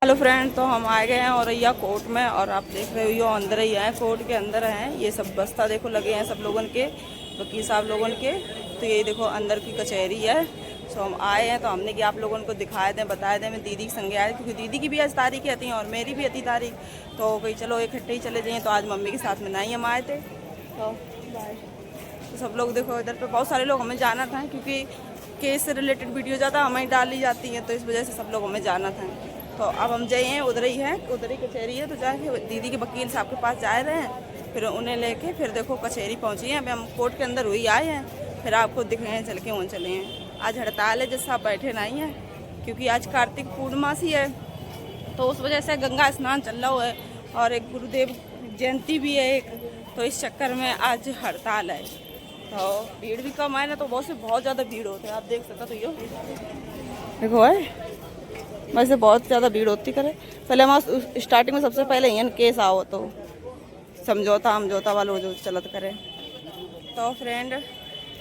Hello friend, तो हम आ गए हैं औरैया कोर्ट में और आप देख रहे हो ये अंदर ही है, कोर्ट के अंदर हैं। ये सब बस्ता देखो लगे हैं सब लोगों के, वकील साहब लोगों के। तो ये देखो अंदर की कचहरी है। सो हम आए हैं तो हमने कि आप लोगों को दिखाए दें, बताए दें। मैं दीदी के संगे आए क्योंकि दीदी की भी आज तारीख आती है और मेरी भी आती तारीख। तो कहीं चलो इकट्ठे ही चले जाइए। तो आज मम्मी के साथ में नहीं हम आए थे। तो बाय। तो सब लोग देखो इधर पे बहुत सारे लोग हमें जाना था क्योंकि केस से रिलेटेड वीडियो ज़्यादा हमें डाली जाती हैं, तो इस वजह से सब लोग हमें जाना था। तो अब हम जाइए, उधर ही है, उधर ही कचहरी है। तो जाके दीदी के वकील साहब के पास जा रहे हैं, फिर उन्हें लेके फिर देखो कचहरी पहुंची हैं। अभी हम कोर्ट के अंदर हुई आए हैं, फिर आपको दिख रहे हैं चल के वहाँ चले हैं। आज हड़ताल है, जैसे आप बैठे नहीं हैं क्योंकि आज कार्तिक पूर्णमासी है, तो उस वजह से गंगा स्नान चल रहा है और एक गुरुदेव जयंती भी है एक, तो इस चक्कर में आज हड़ताल है। तो भीड़ भी कम आए ना, तो बहुत ज़्यादा भीड़ होती है। आप देख सकते हो, तो ये देखो है वैसे बहुत ज़्यादा भीड़ होती करे। पहले हमारा स्टार्टिंग में सबसे पहले यही केस आओ तो समझौता वालों जो चलत करे। तो फ्रेंड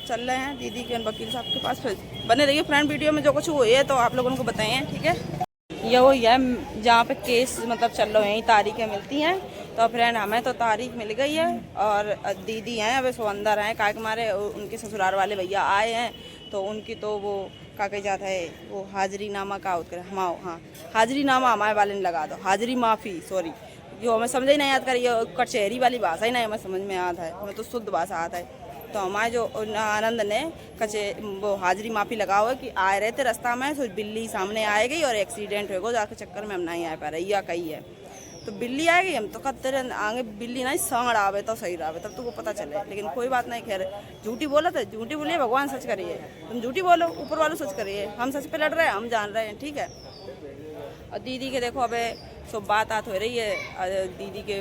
चल रहे हैं दीदी के वकील साहब के पास। फिर बने रहिए फ्रेंड, वीडियो में जो कुछ हुई है तो आप लोगों को बताएं, ठीक है। ये वो है जहाँ पे केस मतलब चल रहे हैं, तारीखें मिलती हैं। तो फ्रेंड हमें तो तारीख मिल गई है और दीदी हैं अब सो अंदर हैं, काहे मारे उनके ससुराल वाले भैया आए हैं। तो उनकी तो वो का कही जाता है, वो हाजिरी नामा का उतर हमाओ, हाँ हाजिरी नामा हमारे वाले ने लगा दो, हाजिरी माफ़ी सॉरी, जो हमें समझ ही नहीं याद करिए, कचहरी वाली भाषा ही नहीं हमें समझ में आता है, हमें तो शुद्ध भाषा आता है। तो हमारे जो आनंद ने वो हाजिरी माफ़ी लगाओ है कि आए रहे थे रास्ता में, तो बिल्ली सामने आए गई और एक्सीडेंट हो गया, जाके चक्कर में हम नहीं आ पा रहे या कही है। तो बिल्ली आ गई, हम तो कहते रहे आगे बिल्ली नहीं सांड आवे तो सही रहे, तब तुमको पता चले। लेकिन कोई बात नहीं, खैर झूठी बोला था, झूठी बोलिए भगवान सच करिए, तुम झूठी बोलो ऊपर वालों सच करिए, हम सच पे लड़ रहे हैं, हम जान रहे हैं, ठीक है। और दीदी के देखो अबे सब बात हो रही है, दीदी के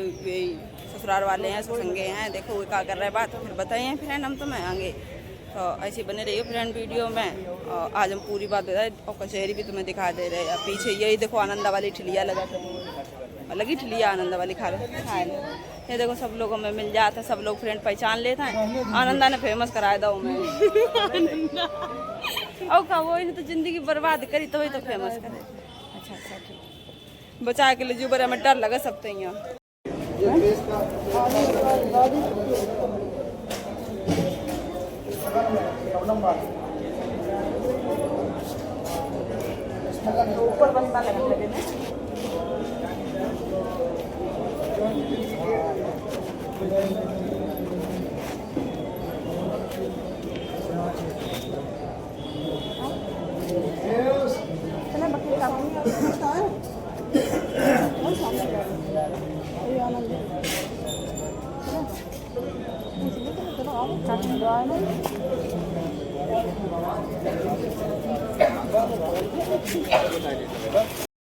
ससुराल वाले हैं, संगे हैं, देखो वो क्या कर रहे हैं बात, फिर बताइए फ्रेंड हम तुम्हें आगे। तो ऐसे बने रहिए फ्रेंड वीडियो में, और आज हम पूरी बात बता रहे और कचहरी भी तुम्हें दिखा दे रहे हैं। पीछे यही देखो आनंदा वाली ठिलिया लगी ठिलिया आनंदा वाली खाए। ये देखो सब लोगों में मिल जाता है, सब लोग फ्रेंड पहचान लेते हैं। आनंदा ने फेमस कराया था मैं और का वो तो जिंदगी बर्बाद करी तो वही तो फेमस करे। अच्छा ठीक, बचा के ले जो बड़े हमें डर लगा सब तो यहाँ। ऊपर बंदा लगे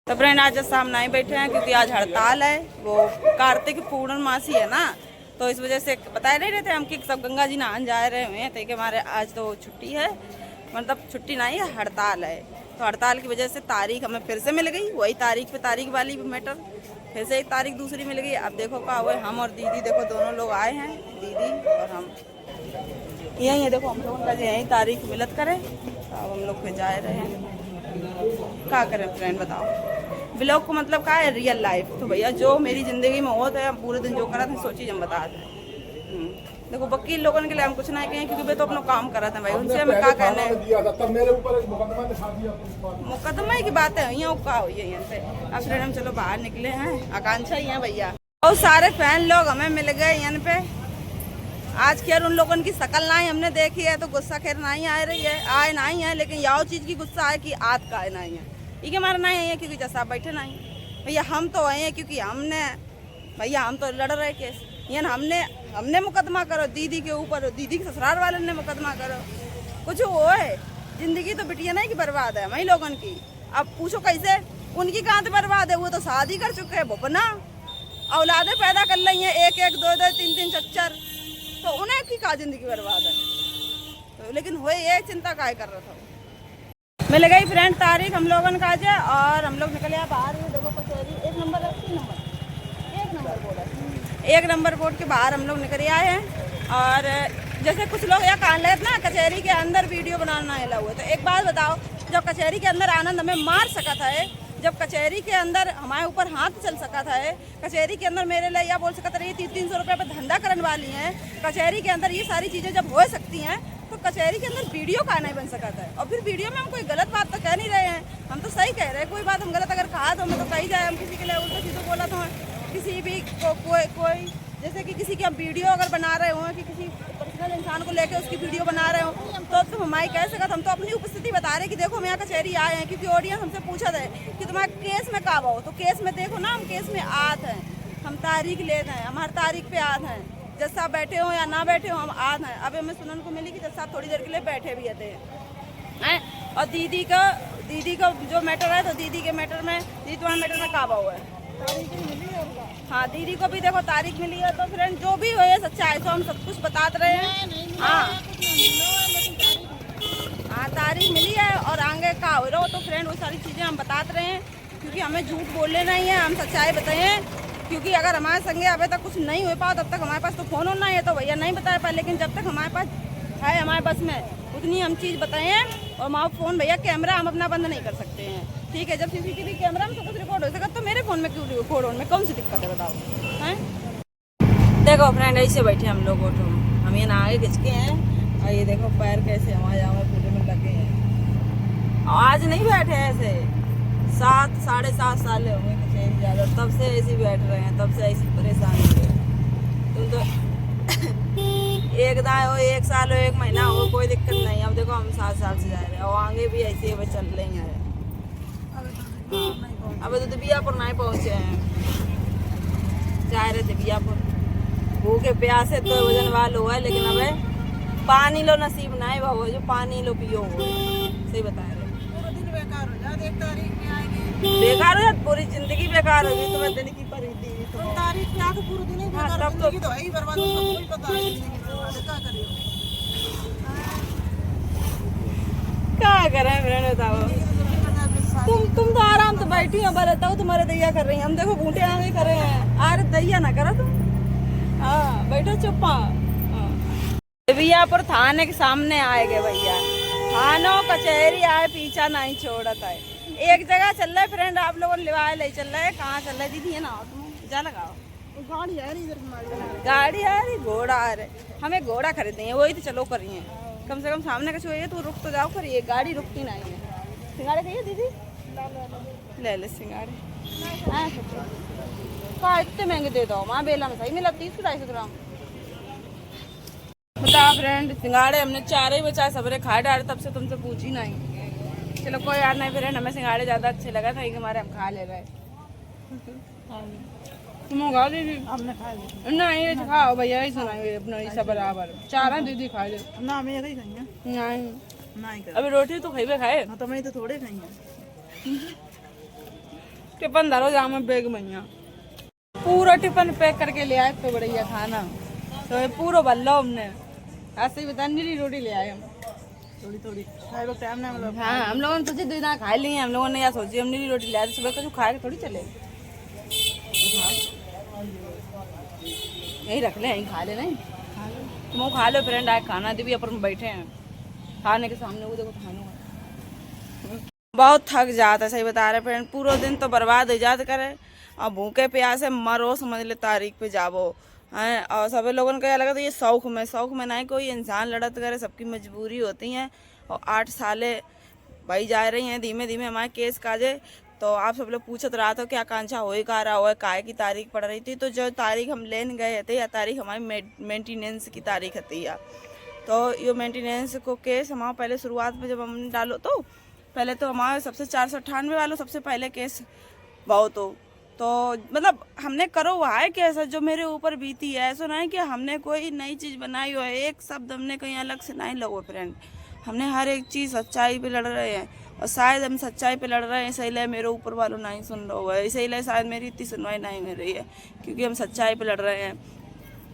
तो फ्रेंड आज सामने ही बैठे हैं क्योंकि आज हड़ताल है, वो कार्तिक पूर्णमासी है ना, तो इस वजह से बताए नहीं रहते हम कि सब गंगा जी नहान जा रहे हैं, तो हमारे आज तो छुट्टी है, मतलब छुट्टी नहीं है हड़ताल है। तो हड़ताल की वजह से तारीख हमें फिर से मिल गई, वही तारीख पे तारीख वाली मैटर, फिर से एक तारीख दूसरी मिल गई। अब देखो क्या हुआ, हम और दीदी देखो दोनों लोग आए हैं, दीदी और हम यही है। देखो हम लोगों का यही तारीख मिलत करे, अब हम लोग फिर जा रहे हैं, क्या करें फ्रेंड बताओ। ब्लॉग को मतलब क्या है, रियल लाइफ। तो भैया जो मेरी ज़िंदगी में होता है, हम पूरे दिन जो करा था सोची हम बता दें। देखो वकील लोगों के लिए हम कुछ नहीं कहें क्योंकि वे तो अपना काम कर रहे थे भाई, उनसे हमें क्या कहना है। मुकदमा की बात है, यहाँ क्या हुई है यहाँ पे। अब फ्रेंड हम चलो बाहर निकले हैं, आकांक्षा ही है भैया, और सारे फैन लोग हमें मिल गए यहाँ पे। आज खैर उन लोगों की शक्ल ना ही हमने देखी है, तो गुस्सा खैर नहीं आ रही है, आए नहीं है, लेकिन यह चीज़ की गुस्सा है कि आज का आए नहीं है, ये हमारा नहीं है क्योंकि जैसा आप बैठे नहीं भैया, हम तो आए हैं क्योंकि हमने भैया हम तो लड़ रहे केस, यानी हमने मुकदमा करो दीदी के ऊपर, दीदी के ससुराल वाले ने मुकदमा करो, कुछ वो है। जिंदगी तो बिटिया नहीं कि बर्बाद है वही लोगों की। अब पूछो कैसे, उनकी कहाँ से बर्बाद है, वो तो शादी कर चुके हैं, बोपना औलादे पैदा कर रही हैं, एक एक दो दो तीन तीन चच्चर, तो उन्हें की कहा जिंदगी बर्बाद है। तो लेकिन वो ये चिंता काय कर रहा था। मिल गई फ्रेंड तारीख हम लोगों का आज, और हम लोग निकले बाहर। देखो कचहरी 1 नंबर है, 3 नंबर 1 नंबर बोर्ड है, 1 नंबर बोर्ड के बाहर हम लोग निकल आए हैं। और जैसे कुछ लोग यहाँ कान लेते ना कचहरी के अंदर वीडियो बनाना हिला हुआ, तो एक बात बताओ, जब कचहरी के अंदर आनंद हमें मार सका था जब कचहरी के अंदर हमारे ऊपर हाथ चल सका था, कचहरी के अंदर मेरे लिए यह बोल सकता था ये 300 रुपये पर धंधा करने वाली हैं, कचहरी के अंदर ये सारी चीज़ें जब हो सकती हैं तो कचहरी के अंदर वीडियो का नहीं बन सका था। और फिर वीडियो में हम कोई गलत बात तो कह नहीं रहे हैं, हम तो सही कह रहे हैं। कोई बात हम गलत अगर कहा तो हमें तो कही जाए, हम किसी के लिए उल्टा सीधा बोला तो किसी भी कोई जैसे कि किसी की हम वीडियो अगर बना रहे हो कि किसी पर्सनल इंसान को लेके उसकी वीडियो बना रहे हो तो हमारी कह सकता, हम तो अपनी उपस्थिति बता रहे हैं कि देखो हम यहाँ कचहरी आए हैं। क्योंकि ऑडियंस हमसे पूछा था कि तुम्हारे केस में कब आओ, तो केस में देखो ना, हम केस में आते हैं, हम तारीख लेते हैं, हम हर तारीख पे आते हैं। जज साहब बैठे हो या ना बैठे हो हम आते हैं। अब हमें सुनने को मिली कि जज साहब थोड़ी देर के लिए बैठे भी थे हैं। और दीदी का जो मैटर है, तो दीदी के मैटर में, दीदी तुम्हारे मैटर में कब हुआ है? हाँ, दीदी को भी देखो तारीख मिली है। तो फ्रेंड जो भी हो ये सच्चाई तो हम सब कुछ बताते रहे हैं। हाँ, तारीख मिली है और आगे का हो रहा हो तो फ्रेंड वो सारी चीज़ें हम बताते रहे हैं, क्योंकि हमें झूठ बोलने नहीं है, हम सच्चाई बताएं। क्योंकि अगर हमारे संगे अभी तक कुछ नहीं हो पाओ तब तक हमारे पास तो फ़ोन होना है, तो भैया नहीं बताया पाए। लेकिन जब तक हमारे पास है, हमारे पास में उतनी हम चीज़ बताएं। और हमारा फ़ोन भैया कैमरा हम अपना बंद नहीं कर सकते हैं, ठीक है। जब CCTV कैमरा में सब कुछ रिकॉर्ड हो सका तो मेरे फ़ोन में क्यों रिकॉर्ड होने में कौन सी दिक्कत है बताओ, हैं? देखो फ्रेंड, ऐसे बैठे हम लोग ऑटो में, हम ये ना आगे खिंच के हैं और ये देखो पैर कैसे हमारे पूरे में लगे हैं। आज नहीं बैठे ऐसे, 7-7.5 साल हो गए कचहरी ज़्यादा, तब से ऐसे बैठ रहे हैं, तब से ऐसी परेशानी है। तुम तो एक साल हो, 1 महीना हो, कोई दिक्कत नहीं। अब देखो हम 7 साल से जा रहे हैं और आगे भी ऐसे ही चल रहे हैं। अब तो बियापुर नहीं पहुँचे हैं, जा रहे थे बियापुर, भूखे प्यासे तो वजन वाल हुआ है। लेकिन अब पानी लो नसीब नहीं हुआ, जो पानी लो पियो हो, सही बता रहे। पूरा दिन बेकार हो जाए, 1 तारीख में आएगी, बेकार हो जाए, पूरी जिंदगी बेकार होगी। तुम्हें दिन की परिधि तो तारीख में आके पूरे दिन ही बेकार, तब तो है ही बर्बाद, सबको ही पता है क्या करियो, क्या करें फ्रेंड बताओ। तुम तो आराम से बैठी हो, बताओ तुम्हारे दैया कर रही हैं, हम देखो बूटे आगे कर रहे हैं। अरे दैया ना करो तुम, हाँ बैठो चुप्पा। बियापुर थाने के सामने आएगे भैया, थानों कचहरी आए पीछा नहीं छोड़ता है। एक जगह चल रहा है फ्रेंड, आप लोगों ने लिवाए ले चल रहा है, कहाँ चल रहा है दीदी? है ना तुम जा लगाओ, गाड़ी आ रही इधर, गाड़ी आ रही, घोड़ा आ रहे, हमें घोड़ा खरीदे हैं, वही तो चलो करिए, कम से कम सामने का छुए तो रुक तो जाओ, करिए गाड़ी रुकती नहीं है। सिंगाड़े खाइए दीदी, ले ले सिंगाड़े, इतने महंगे दे दो, वहाँ बेला में सही मिला 30-250 ग्राम। बता फ्रेंड, सिंगाड़े हमने 4 ही बचाए, सबरे खा डाले, तब से तुमसे पूछी नहीं। चलो कोई यार नहीं फ्रेंड, हमें सिंगाड़े ज़्यादा अच्छे लगा था, हमारे हम खा ले रहे। तुम खा लीजिए, हमने खा ली नहीं, ये खाओ भैया, ही सुनाइए अपना ऐसा बराबर 4 हैं दीदी खा ले ना, मैं कहीं खाई नहीं, अभी रोटी तो खाई खाए, तो मैं तो थोड़े खाई टिफन धरो जाओ, मैं बैग भैया पूरा टिफन पैक करके ले आए, तो बढ़िया खाना तो पूरा भल्लो हमने, ऐसे ही बता, नीली रोटी ले आए हम, थोड़ी टाइम ना, मतलब हाँ हम लोगों ने सोचे 2 दिन खा लिए, हम लोगों ने यह सोची हम नीली रोटी ले आए, सुबह कुछ खा के थोड़ी चले, यही रख ले, यहीं खा ले, नहीं तुम खा लो फ्रेंड, आए खाना दी भी अपन बैठे हैं खाने के सामने, वो देखो खाना बहुत थक जाता है, सही बता रहे फ्रेंड, पूरा दिन तो बर्बाद हो जाते करे, और भूखे प्यासे मरो, समझ ले तारीख पे जाबो हैं। और सभी लोगों को क्या लगा था ये शौक में नहीं कोई इंसान लड़त करे, सबकी मजबूरी होती है। और 8 साले भाई जा रही हैं, धीमे धीमे हमारे केस काजे। तो आप सब लोग पूछत रहा था क्या आकांक्षा हो का रहा हो, काय की तारीख पड़ रही थी, तो जो तारीख हम लेने गए थे, या तारीख हमारी मेंटेनेंस की तारीख थी, या तो ये मेंटेनेंस को केस हमारा पहले शुरुआत में जब हमने डालो, तो पहले तो हमारे सबसे 498 वालों सबसे पहले केस बहुत हो, तो मतलब हमने करो हुआ है कि ऐसा जो मेरे ऊपर बीती है, ऐसा नहीं कि हमने कोई नई चीज़ बनाई हो है, एक शब्द हमने कहीं अलग से नहीं लगो फ्रेंड, हमने हर एक चीज़ सच्चाई पे लड़ रहे हैं। और शायद हम सच्चाई पे लड़ रहे हैं, इसलिए मेरे ऊपर वालों नहीं सुन रहा हुआ है, इसीलिए शायद मेरी इतनी सुनवाई नहीं हो रही है, क्योंकि हम सच्चाई पे लड़ रहे हैं।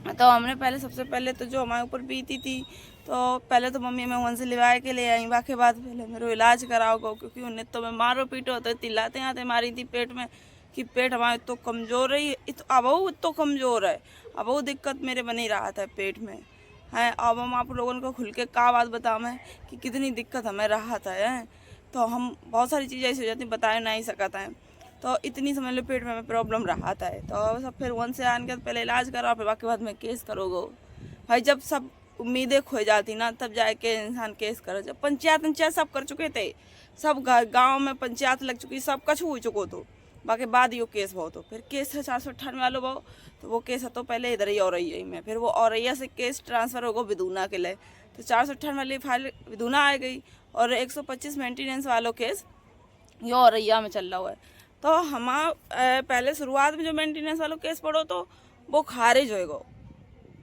तो हमने पहले सबसे पहले तो जो हमारे ऊपर बीती थी, तो पहले तो मम्मी मैं वहाँ से लिवाए के ले आई, बाकी बाद पहले मेरे इलाज कराओ गो, क्योंकि उन्हें तो मैं मारो पीटो तो तिलाते आते मारी थी पेट में, कि पेट हमारा तो कमज़ोर है, अब वो तो कमज़ोर है, अब वो दिक्कत मेरे बनी रहा था पेट में है। अब हम आप लोगों को खुल के क्या बात बताऊँ मैं कि कितनी दिक्कत हमें रहा था है। तो हम बहुत सारी चीज़ें ऐसी हो जाती बता नहीं सकता है। तो इतनी समझ लो पेट में हमें प्रॉब्लम रहा था। तो सब फिर वन से आने के पहले इलाज कराओ, फिर बाकी बाद में केस करोगे भाई। जब सब उम्मीदें खो जाती ना तब जाके इंसान केस करो। जब पंचायत सब कर चुके थे, सब गांव में पंचायत लग चुकी, सब कुछ हो चुको तो बाकी बाद यो केस बहुत हो। फिर केस है 498 वालों बहु, तो वो केस है तो पहले इधर ही औरैया में, फिर वो औरैया से केस ट्रांसफ़र होगा विदुना के लिए, तो 498 वाली फाइल विदुना आ गई और 125 मेंटेनेंस वालों केस ये औरैया में चल रहा हुआ है। तो हम पहले शुरुआत में जो मेंटेनेंस वालों केस पढ़ो तो वो खारिज होएगा,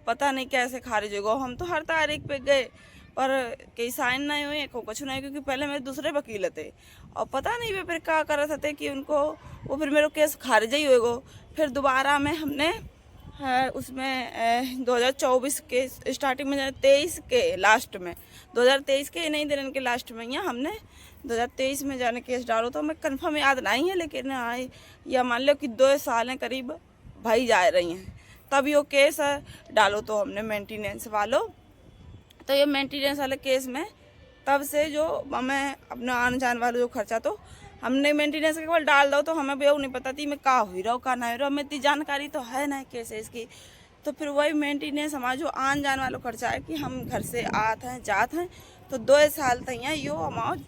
पता नहीं कैसे खारिज होगा। हम तो हर तारीख पे गए पर कई साइन नहीं हुए, को कुछ नहीं, क्योंकि पहले मेरे दूसरे वकील थे और पता नहीं वे फिर क्या कर रहे थे कि उनको वो फिर मेरा केस खारिज ही होएगा। फिर दोबारा में हमने उसमें 2024 के स्टार्टिंग में 23 के लास्ट में 2023 के नहीं दिन के लास्ट में या हमने 2023 में जाने केस डालो। तो हमें कन्फर्म याद नहीं है, लेकिन हाँ या मान लो कि 2 साल करीब भाई जा रही हैं तब यो केस डालो। तो हमने मेंटेनेंस वालों, तो ये मेंटेनेंस वाले केस में तब से जो हमें अपना आने जाने वाला जो खर्चा तो हमने मेंटेनेंस के केवल डाल दो, तो हमें भी नहीं पता थी मैं का हो रहा हूँ का नहीं हो रहा, हमें इतनी जानकारी तो है ना केसेस की। तो फिर वही मेंटेनेंस हमारा जो आने जाने वाला खर्चा है कि हम घर से आते हैं जाते हैं, तो 2 साल तक यो अमाउंट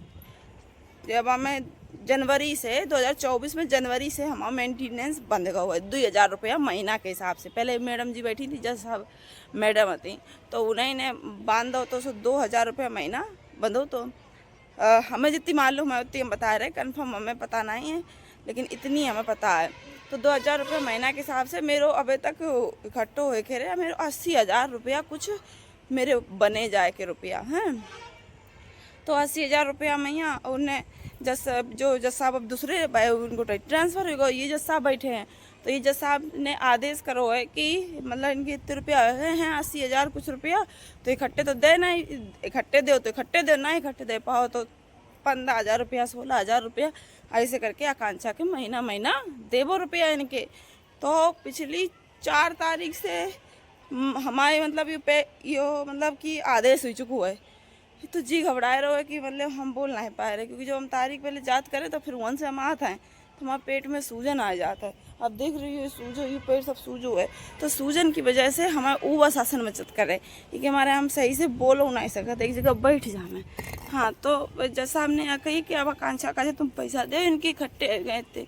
जब हमें जनवरी से 2024 में जनवरी से हमारा मेंटेनेंस बंद का हुआ है 2000 रुपया महीना के हिसाब से। पहले मैडम जी बैठी थी जब सब मैडम थी तो उन्हें ने बांध दो तो 2000 रुपया महीना बंदो। तो हमें जितनी मालूम है उतनी हम बता रहे, कन्फर्म हमें पता नहीं है लेकिन इतनी हमें पता है। तो 2000 रुपये महीना के हिसाब से मेरे अभी तक इकट्ठो हो के रहे मेरे 80,000 रुपया कुछ मेरे बने जाए के रुपया हैं। तो 80,000 रुपया महीना उन्हें जज साहब अब दूसरे उनको ट्रांसफ़र होगा। ये जज साहब बैठे हैं तो ये जज साहब ने आदेश करो है कि मतलब इनके इतने रुपया हैं 80,000 कुछ रुपया, तो इकट्ठे तो दे नहीं, इकट्ठे दो तो इकट्ठे दो, ना इकट्ठे दे पाओ तो 15,000 रुपया 16,000 रुपया ऐसे करके आकांक्षा के महीना महीना देवो रुपया इनके। तो पिछली 4 तारीख से हमारे मतलब यो मतलब कि आदेश हो चुका है। तो जी घबराए रहो कि मतलब हम बोल नहीं पा रहे, क्योंकि जो हम तारीख पहले जात करें तो फिर वन से हम आते हैं तो हमारे पेट में सूजन आ जाता है। अब देख रही हो सूजो, ये पेट सब सूजो है, तो सूजन की वजह से हमारे बस आसन में चत करे कि हमारे हम सही से बोलो नहीं सकते, एक जगह बैठ जाए। हाँ तो जैसा हमने यहाँ कही कि अब आकांक्षा का तुम पैसा दे, इनके इकट्ठे गए थे।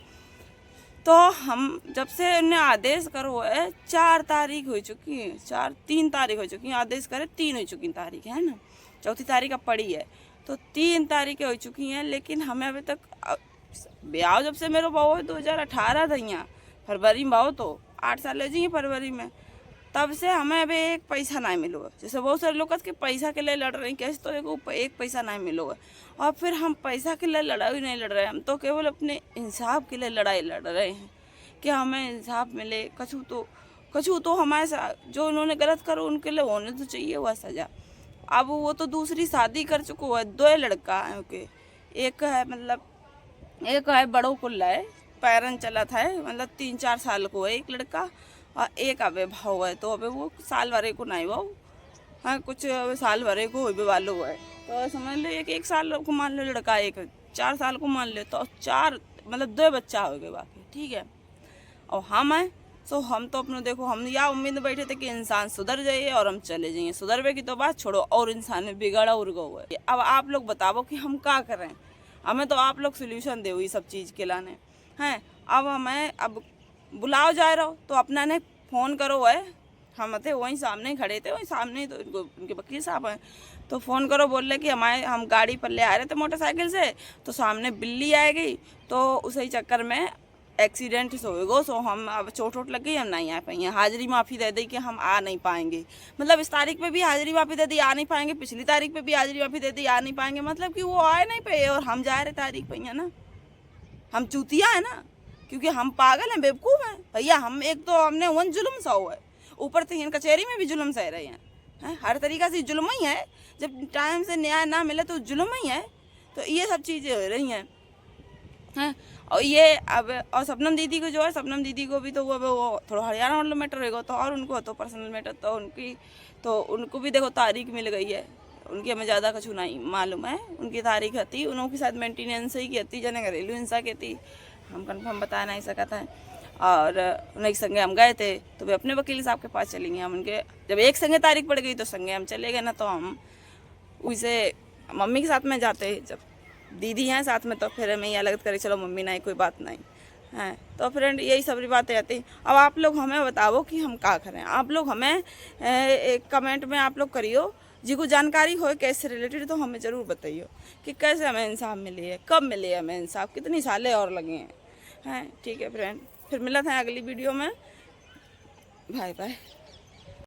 तो हम जब से उन्हें आदेश करो है 4 तारीख हो चुकी है, 3 तारीख हो चुकी है, आदेश करे 3 हो चुकी तारीख है ना, 4थी तारीख अब पड़ी है तो 3 तारीखें हो चुकी हैं। लेकिन हमें अभी तक ब्याह जब से मेरे बहू 2018 था यहाँ फरवरी में बाहो, तो 8 साल हो जाइए फरवरी में, तब से हमें अभी एक पैसा नहीं मिलो है। जैसे बहुत सारे लोग के पैसा के लिए लड़ रहे हैं कैसे, तो एक पैसा नहीं मिलो है। और फिर हम पैसा के लिए लड़ाई नहीं लड़ रहे हैं, हम तो केवल अपने इंसाफ के लिए लड़ाई लड़ रहे हैं कि हमें इंसाफ मिले। कछु तो हमारे साथ जो उन्होंने गलत करो उनके लिए होने तो चाहिए वह सज़ा। अब वो तो दूसरी शादी कर चुको है, 2 लड़का है ओके, एक है बड़ो कुल्ला है पैरन चला था मतलब 3-4 साल को है एक लड़का, और एक अबे भाव है। तो अबे वो साल भरे को नहीं भाव, हाँ कुछ साल भरे को हो वालो है। तो समझ लो एक साल को मान लो लड़का, एक 4 साल को मान लो, तो 4 मतलब 2 बच्चा हो गए बाकी, ठीक है। और हम हैं सो हम तो अपने देखो हम या उम्मीद में बैठे थे कि इंसान सुधर जाइए और हम चले जाइए, सुधरवे की तो बात छोड़ो और इंसान में बिगड़ा उर्गा हुआ है। अब आप लोग बताओ कि हम क्या करें, हमें तो आप लोग सोल्यूशन दे ये सब चीज़ के लाने हैं। अब हमें अब बुलाओ जा रहा हो तो अपना ने फ़ोन करो है, हम थे वहीं सामने ही खड़े थे, वहीं सामने ही तो उनके वकील साहब हैं, तो फ़ोन करो बोल रहे कि हम गाड़ी पर ले आ रहे थे मोटरसाइकिल से, तो सामने बिल्ली आएगी तो उसी चक्कर में एक्सीडेंट होएगा। सो हम अब चोट लग गई, हम नहीं आ पाएंगे, हाजिरी माफ़ी दे दी कि हम आ नहीं पाएंगे। मतलब इस तारीख पे भी हाजिरी माफ़ी दे दी आ नहीं पाएंगे, पिछली तारीख पे भी हाजिरी माफ़ी दे दी आ नहीं पाएंगे, मतलब कि वो आए नहीं पाए और हम जा रहे तारीख पे ना। हम चूतिया है ना, क्योंकि हम पागल हैं बेवकूफ़ हैं भैया। हम एक तो हमने वन जुल्म सहो है, ऊपर से इन कचहरी में भी जुल्म सह रहे हैं, हर तरीक़ा से जुल्म ही है। जब टाइम से न्याय ना मिले तो जुल्म ही है। तो ये सब चीज़ें हो रही हैं। और ये अब और सपनम दीदी को जो है, सपनम दीदी को भी तो वो थोड़ा हरियाणा वाला मैटर रहेगा, तो और उनको तो पर्सनल मैटर तो उनको भी देखो तारीख मिल गई है, उनकी हमें ज़्यादा कुछ नहीं मालूम है। उनकी तारीख थी, उनकी शायद मेंटेनेंस ही की थी, जने घरेलू हिंसा की थी, हम कंफर्म बता नहीं सकता है। और उन्हें संगे हम गए थे तो वे अपने वकील साहब के पास चलेंगे। हम उनके जब एक संगे तारीख पड़ गई तो संगे हम चले गए, ना तो हम उसे मम्मी के साथ में जाते, जब दीदी हैं साथ में तो फिर हमें यह लगता करे चलो मम्मी नहीं कोई बात नहीं है। तो फ्रेंड यही सारी बातें आती। अब आप लोग हमें बताओ कि हम क्या करें। आप लोग हमें एक कमेंट में आप लोग करियो, जिसको जानकारी हो केस से रिलेटेड तो हमें ज़रूर बताइए कि कैसे हमें इंसाफ मिली है, कब मिले हमें इंसाफ, कितनी सालें और लगे हैं। ठीक है फ्रेंड, फिर मिलते हैं अगली वीडियो में। Bye bye.